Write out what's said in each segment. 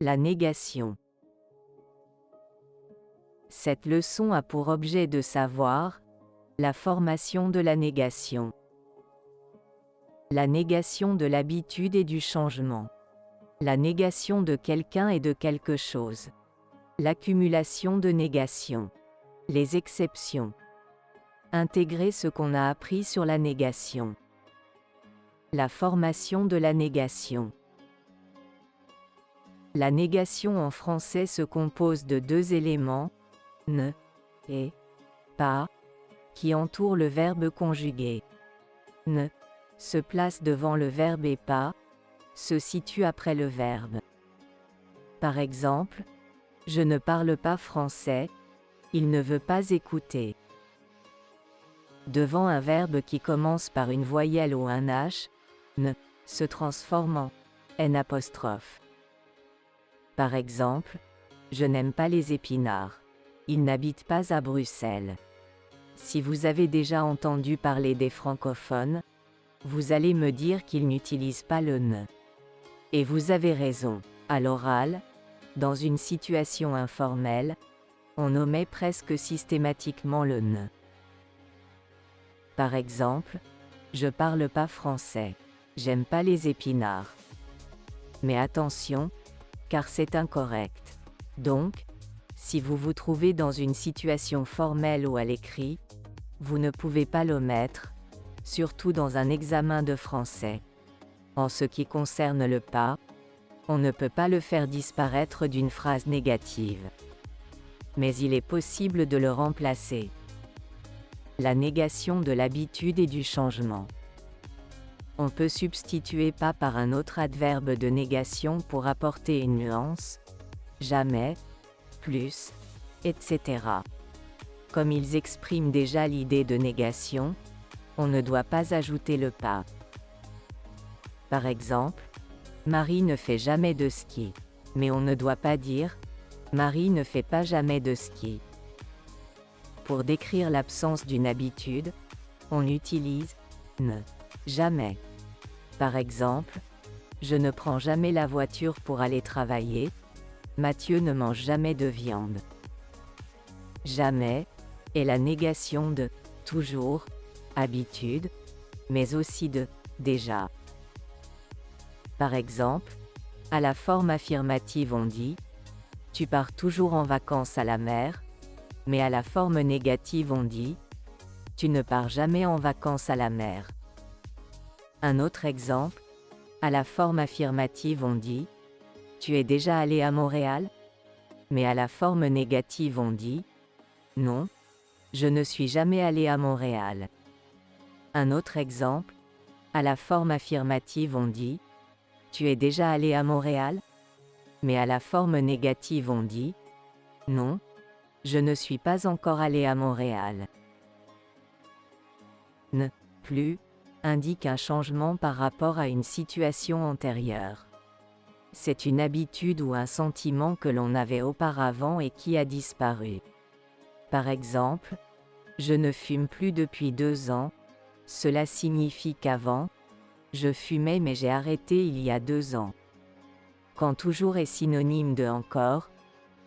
La négation. Cette leçon a pour objet de savoir la formation de la négation. La négation de l'habitude et du changement. La négation de quelqu'un et de quelque chose. L'accumulation de négations. Les exceptions. Intégrer ce qu'on a appris sur la négation. La formation de la négation. La négation en français se compose de deux éléments, ne et pas, qui entourent le verbe conjugué. Ne se place devant le verbe et pas se situe après le verbe. Par exemple, je ne parle pas français, il ne veut pas écouter. Devant un verbe qui commence par une voyelle ou un H, ne se transforme en N'. Par exemple, je n'aime pas les épinards. Ils n'habitent pas à Bruxelles. Si vous avez déjà entendu parler des francophones, vous allez me dire qu'ils n'utilisent pas le ne. Et vous avez raison. À l'oral, dans une situation informelle, on omet presque systématiquement le ne. Par exemple, je parle pas français. J'aime pas les épinards. Mais attention, car c'est incorrect. Donc, si vous vous trouvez dans une situation formelle ou à l'écrit, vous ne pouvez pas l'omettre, surtout dans un examen de français. En ce qui concerne le pas, on ne peut pas le faire disparaître d'une phrase négative. Mais il est possible de le remplacer. La négation de l'habitude et du changement. On peut substituer pas par un autre adverbe de négation pour apporter une nuance, jamais, plus, etc. Comme ils expriment déjà l'idée de négation, on ne doit pas ajouter le pas. Par exemple, Marie ne fait jamais de ski. Mais on ne doit pas dire Marie ne fait pas jamais de ski. Pour décrire l'absence d'une habitude, on utilise ne jamais. Par exemple, je ne prends jamais la voiture pour aller travailler. Mathieu ne mange jamais de viande. Jamais est la négation de toujours, habitude, mais aussi de déjà. Par exemple, à la forme affirmative on dit « Tu pars toujours en vacances à la mer », mais à la forme négative on dit « Tu ne pars jamais en vacances à la mer ». Un autre exemple, à la forme affirmative on dit « Tu es déjà allé à Montréal », mais à la forme négative on dit « Non, je ne suis jamais allé à Montréal ». Un autre exemple, à la forme affirmative on dit « Tu es déjà allé à Montréal », mais à la forme négative on dit « Non, je ne suis pas encore allé à Montréal ». Ne plus indique un changement par rapport à une situation antérieure. C'est une habitude ou un sentiment que l'on avait auparavant et qui a disparu. Par exemple, je ne fume plus depuis 2 ans, cela signifie qu'avant, je fumais mais j'ai arrêté il y a 2 ans. Quand toujours est synonyme de encore,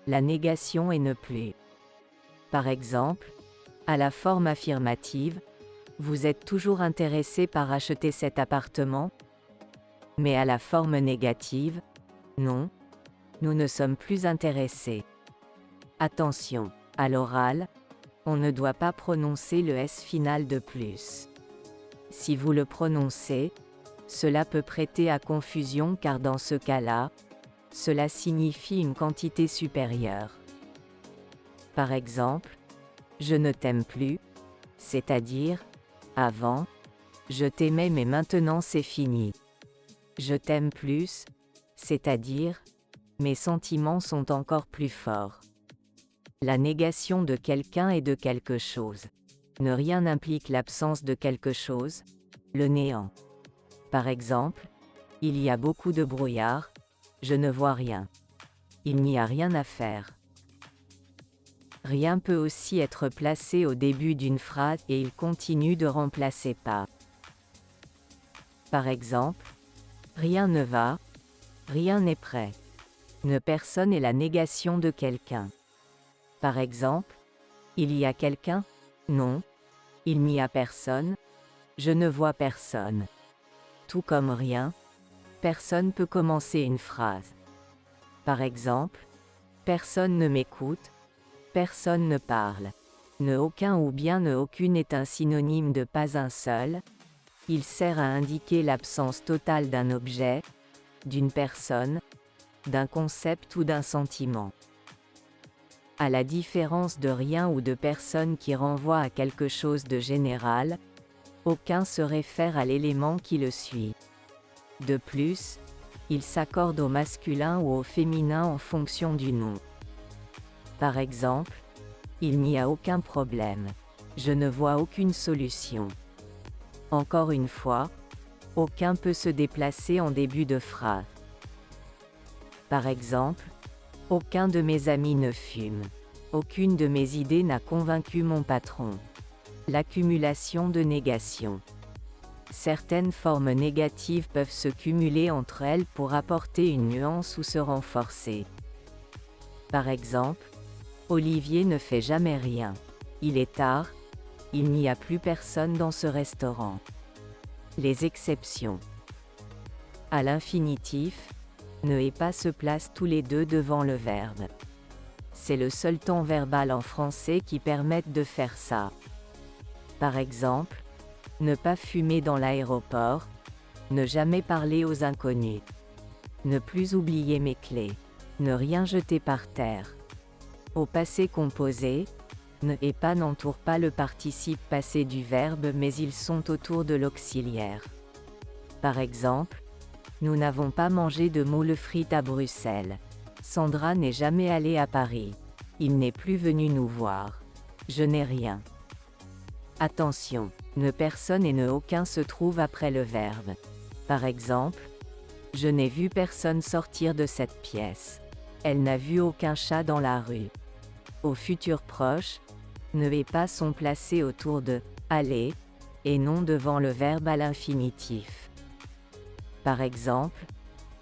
la négation est ne plus. Par exemple, à la forme affirmative, vous êtes toujours intéressé par acheter cet appartement? Mais à la forme négative, non, nous ne sommes plus intéressés. Attention, à l'oral, on ne doit pas prononcer le S final de plus. Si vous le prononcez, cela peut prêter à confusion car dans ce cas-là, cela signifie une quantité supérieure. Par exemple, je ne t'aime plus, c'est-à-dire, avant, je t'aimais mais maintenant c'est fini. Je t'aime plus, c'est-à-dire, mes sentiments sont encore plus forts. La négation de quelqu'un et de quelque chose. Ne rien implique l'absence de quelque chose, le néant. Par exemple, il y a beaucoup de brouillard, je ne vois rien. Il n'y a rien à faire. Rien peut aussi être placé au début d'une phrase et il continue de remplacer pas. Par exemple, rien ne va, rien n'est prêt. Ne personne est la négation de quelqu'un. Par exemple, il y a quelqu'un? Non. Il n'y a personne? Je ne vois personne. Tout comme rien, personne peut commencer une phrase. Par exemple, personne ne m'écoute, personne ne parle. Ne aucun ou bien ne aucune est un synonyme de pas un seul. Il sert à indiquer l'absence totale d'un objet, d'une personne, d'un concept ou d'un sentiment. À la différence de rien ou de personne qui renvoie à quelque chose de général, aucun se réfère à l'élément qui le suit. De plus, il s'accorde au masculin ou au féminin en fonction du nom. Par exemple, il n'y a aucun problème. Je ne vois aucune solution. Encore une fois, aucun peut se déplacer en début de phrase. Par exemple, aucun de mes amis ne fume. Aucune de mes idées n'a convaincu mon patron. L'accumulation de négations. Certaines formes négatives peuvent se cumuler entre elles pour apporter une nuance ou se renforcer. Par exemple, Olivier ne fait jamais rien. Il est tard, il n'y a plus personne dans ce restaurant. Les exceptions. À l'infinitif, ne et pas se placent tous les deux devant le verbe. C'est le seul temps verbal en français qui permette de faire ça. Par exemple, ne pas fumer dans l'aéroport, ne jamais parler aux inconnus, ne plus oublier mes clés, ne rien jeter par terre. Au passé composé, ne et pas n'entourent pas le participe passé du verbe mais ils sont autour de l'auxiliaire. Par exemple, nous n'avons pas mangé de moules frites à Bruxelles. Sandra n'est jamais allée à Paris. Il n'est plus venu nous voir. Je n'ai rien. Attention, ne personne et ne aucun se trouvent après le verbe. Par exemple, je n'ai vu personne sortir de cette pièce. Elle n'a vu aucun chat dans la rue. Au futur proche, ne et pas sont placés autour de aller et non devant le verbe à l'infinitif. Par exemple,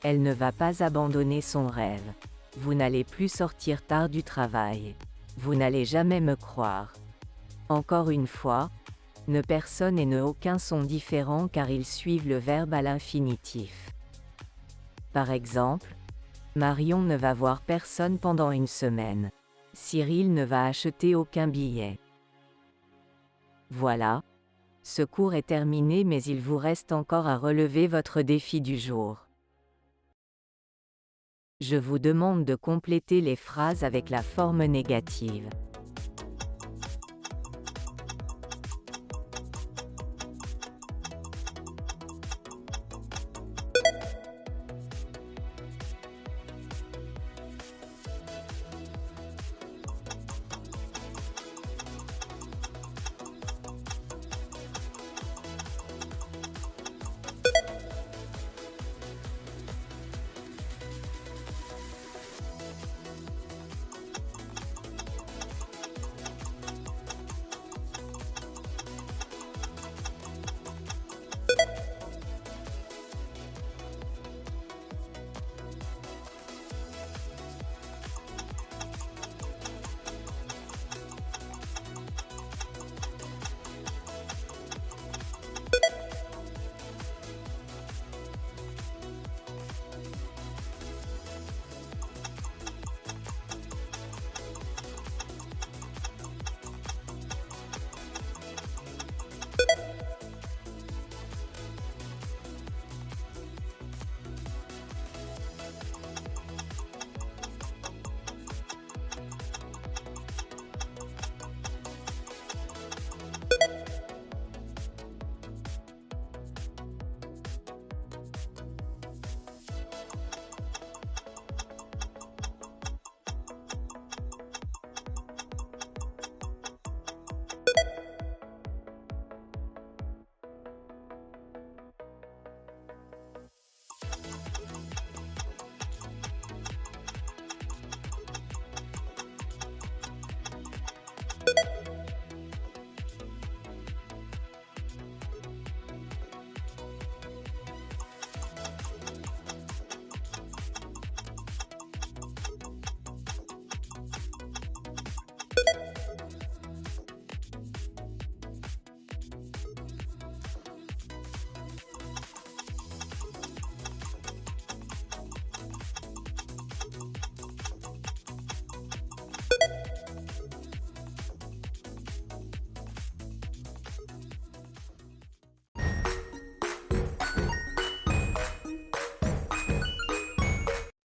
elle ne va pas abandonner son rêve. Vous n'allez plus sortir tard du travail. Vous n'allez jamais me croire. Encore une fois, ne personne et ne aucun sont différents car ils suivent le verbe à l'infinitif. Par exemple, Marion ne va voir personne pendant une semaine. Cyril ne va acheter aucun billet. Voilà. Ce cours est terminé mais il vous reste encore à relever votre défi du jour. Je vous demande de compléter les phrases avec la forme négative.